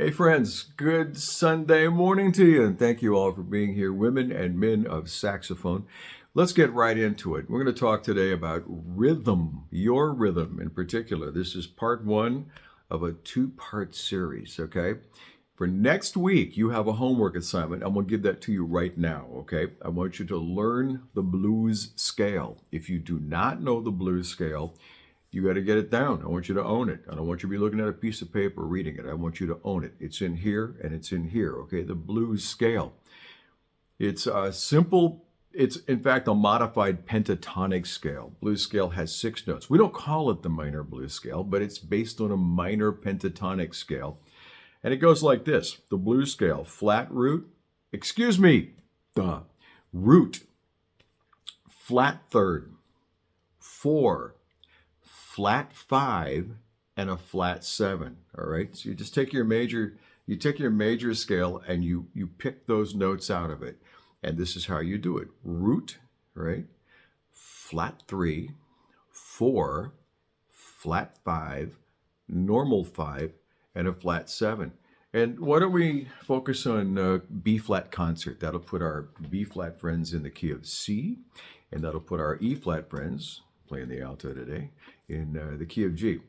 Hey friends, good Sunday morning to you, and thank you all for being here, women and men of saxophone. Let's get right into it. We're going to talk today about rhythm, your rhythm in particular. This is part one of a two-part series, okay? For next week, you have a homework assignment. I'm going to give that to you right now, okay? I want you to learn the blues scale. If you do not know the blues scale, you got to get it down. I want you to own it. I don't want you to be looking at a piece of paper reading it. I want you to own it. It's in here and it's in here, okay? The blues scale. It's simple. It's, in fact, a modified pentatonic scale. Blues scale has 6 notes. We don't call it the minor blues scale, but it's based on a minor pentatonic scale. And it goes like this. The blues scale, flat root, root, flat third, 4, flat 5, and a flat 7. All right. So you just take your major, scale and you pick those notes out of it. And this is how you do it. Root, right? Flat 3, 4, flat 5, normal 5, and a flat 7. And why don't we focus on B flat concert? That'll put our B flat friends in the key of C, and that'll put our E flat friends, playing the alto today, in the key of G.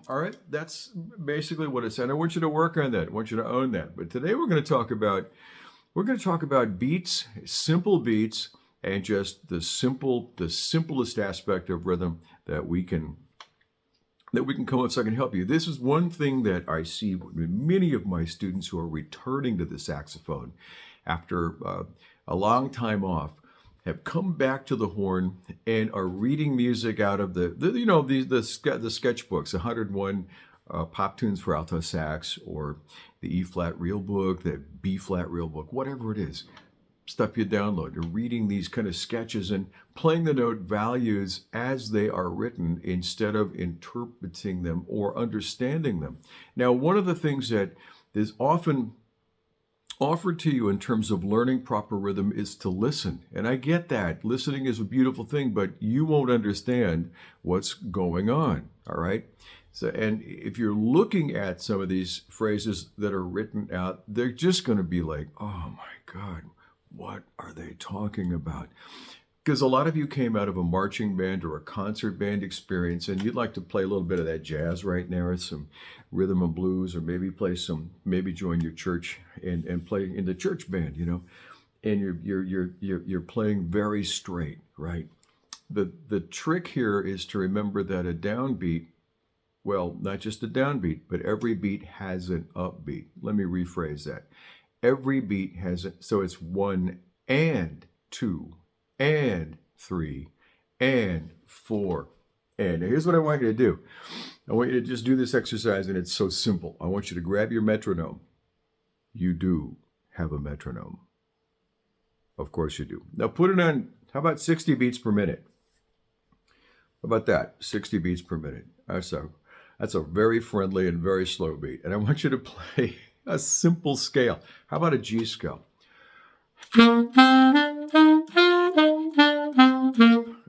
All right, that's basically what it's. And I want you to work on that. I want you to own that. But today we're going to talk about beats, simple beats, and just the simplest aspect of rhythm that we can come up so I can help you. This is one thing that I see with many of my students who are returning to the saxophone after a long time off, have come back to the horn and are reading music out of the sketchbooks, 101 pop tunes for alto sax, or the E flat real book, the B flat real book, whatever it is. Stuff you download. You're reading these kind of sketches and playing the note values as they are written instead of interpreting them or understanding them. Now, one of the things that is often offered to you in terms of learning proper rhythm is to listen. And I get that. Listening is a beautiful thing, but you won't understand what's going on, all right? So, and if you're looking at some of these phrases that are written out, they're just going to be like, oh my God, what are they talking about? Because a lot of you came out of a marching band or a concert band experience, and you'd like to play a little bit of that jazz right now, or some rhythm and blues, or maybe join your church and play in the church band, and you're playing very straight, right? The trick here is to remember that a downbeat, well, not just a downbeat, but every beat has an upbeat. Let me rephrase that. Every beat has it, so it's 1 and 2 and 3 and 4. And here's what I want you to do. I want you to just do this exercise, and it's so simple. I want you to grab your metronome. You do have a metronome. Of course you do. Now put it on, how about 60 beats per minute? How about that? 60 beats per minute. That's a very friendly and very slow beat. And I want you to play a simple scale. How about a G scale?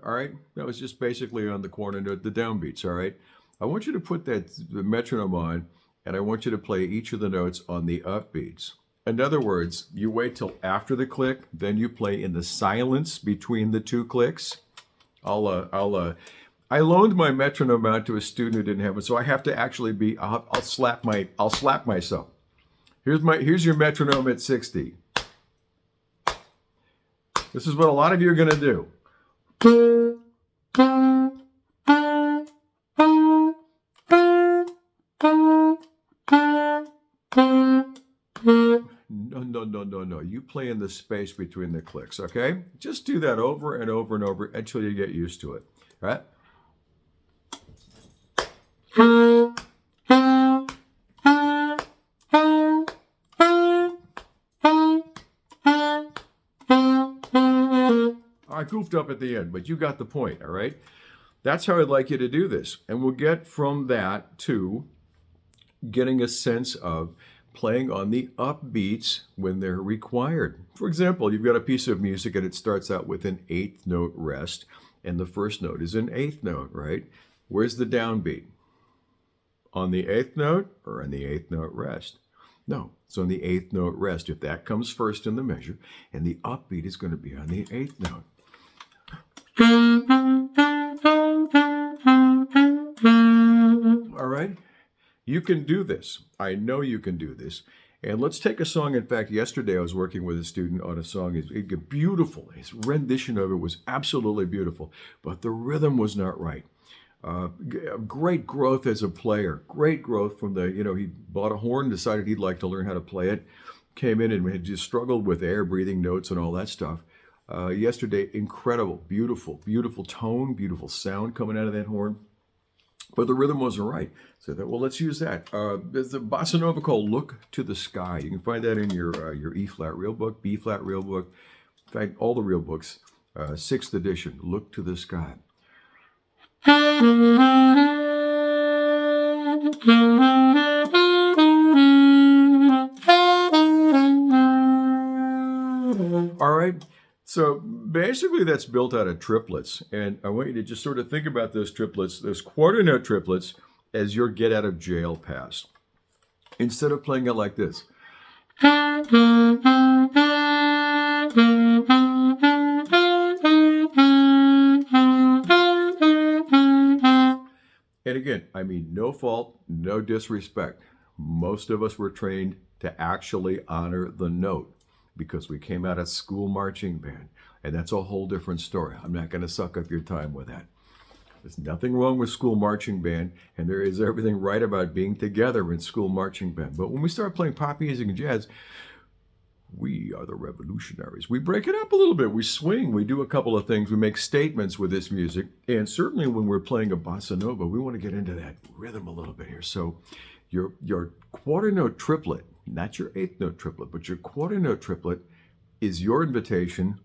All right, that was just basically on the corner note, the downbeats, all right? I want you to put the metronome on, and I want you to play each of the notes on the upbeats. In other words, you wait till after the click, then you play in the silence between the two clicks. I loaned my metronome out to a student who didn't have it, so I have to actually I'll slap myself. Here's your metronome at 60. This is what a lot of you are going to do. No. You play in the space between the clicks, okay? Just do that over and over and over until you get used to it, all right? I goofed up at the end, but you got the point, all right? That's how I'd like you to do this. And we'll get from that to getting a sense of playing on the upbeats when they're required. For example, you've got a piece of music and it starts out with an eighth note rest, and the first note is an eighth note, right? Where's the downbeat? On the eighth note or on the eighth note rest? No, it's on the eighth note rest. If that comes first in the measure, and the upbeat is going to be on the eighth note. All right? You can do this. I know you can do this. And let's take a song. In fact, yesterday I was working with a student on a song. It's beautiful. His rendition of it was absolutely beautiful, but the rhythm was not right. Great growth as a player. Great growth from the, he bought a horn, decided he'd like to learn how to play it, came in and had just struggled with air, breathing notes and all that stuff. Yesterday, incredible, beautiful, beautiful tone, beautiful sound coming out of that horn. But the rhythm wasn't right. So I thought, well, let's use that. There's a bossa nova called "Look to the Sky." You can find that in your E-flat real book, B-flat real book. In fact, all the real books. 6th edition, "Look to the Sky." All right. So basically that's built out of triplets. And I want you to just sort of think about those triplets, those quarter note triplets, as your get out of jail pass. Instead of playing it like this. And again, I mean, no fault, no disrespect. Most of us were trained to actually honor the note because we came out of school marching band. And that's a whole different story. I'm not going to suck up your time with that. There's nothing wrong with school marching band, and there is everything right about being together in school marching band. But when we start playing pop music and jazz, we are the revolutionaries. We break it up a little bit. We swing. We do a couple of things. We make statements with this music. And certainly when we're playing a bossa nova, we want to get into that rhythm a little bit here. So your quarter note triplet, not your eighth note triplet, but your quarter note triplet is your invitation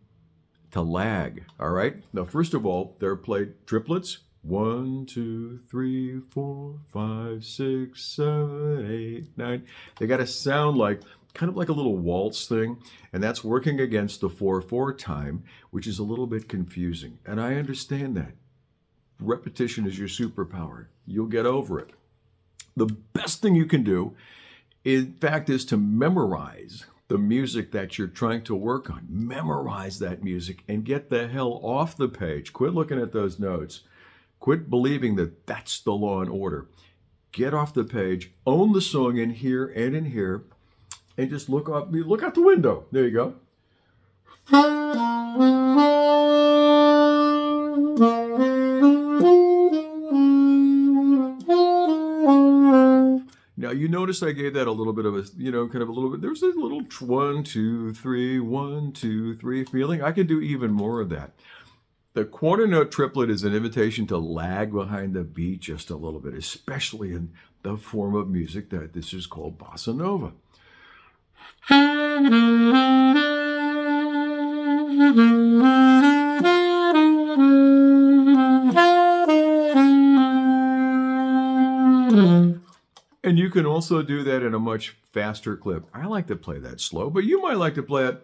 to lag. All right? Now, first of all, they're played triplets. 1, 2, 3, 4, 5, 6, 7, 8, 9. They got to sound like kind of like a little waltz thing, and that's working against the 4/4 time, which is a little bit confusing. And I understand that. Repetition is your superpower. You'll get over it. The best thing you can do, in fact, is to memorize the music that you're trying to work on. Memorize that music and get the hell off the page. Quit looking at those notes. Quit believing that that's the law and order. Get off the page, own the song in here and in here, and just look out the window. There you go. Now, you notice I gave that a little bit of a, kind of a little bit, there's a little 1, 2, 3, 1, 2, 3 feeling. I could do even more of that. The quarter note triplet is an invitation to lag behind the beat just a little bit, especially in the form of music that this is called bossa nova. And you can also do that in a much faster clip. I like to play that slow, but you might like to play it.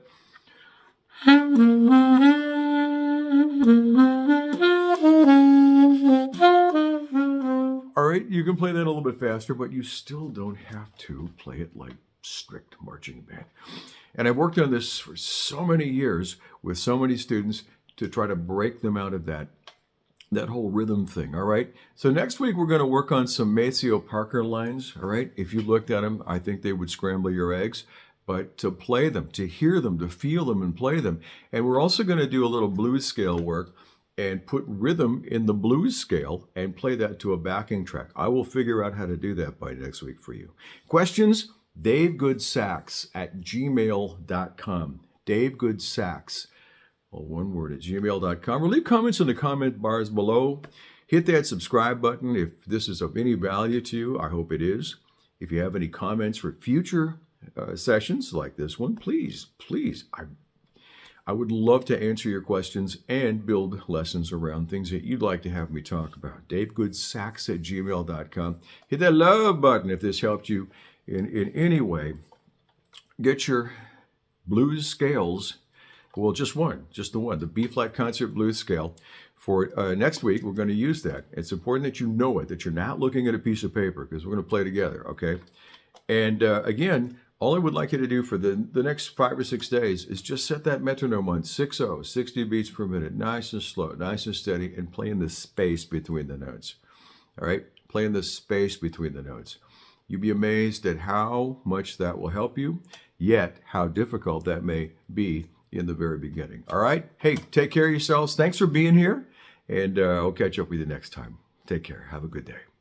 All right, you can play that a little bit faster, but you still don't have to play it like strict marching band. And I've worked on this for so many years with so many students to try to break them out of that whole rhythm thing, all right? So next week, we're going to work on some Maceo Parker lines, all right? If you looked at them, I think they would scramble your eggs. But to play them, to hear them, to feel them and play them. And we're also going to do a little blues scale work and put rhythm in the blues scale and play that to a backing track. I will figure out how to do that by next week for you. Questions? davegoodsax@gmail.com. davegoodsax, well, one word, at gmail.com. Or leave comments in the comment bars below. Hit that subscribe button if this is of any value to you. I hope it is. If you have any comments for future sessions like this one, please, I would love to answer your questions and build lessons around things that you'd like to have me talk about. davegoodsax@gmail.com. Hit that love button if this helped you in any way. get your blues scales. Well, just the one, the B flat concert blues scale. For next week, we're going to use that. It's important that you know it, that you're not looking at a piece of paper, because we're going to play together, okay? And again, all I would like you to do for the next 5 or 6 days is just set that metronome on 6/0, 60 beats per minute, nice and slow, nice and steady, and play in the space between the notes. All right? Play in the space between the notes. You'd be amazed at how much that will help you, yet how difficult that may be in the very beginning. All right? Hey, take care of yourselves. Thanks for being here, and I'll catch up with you next time. Take care. Have a good day.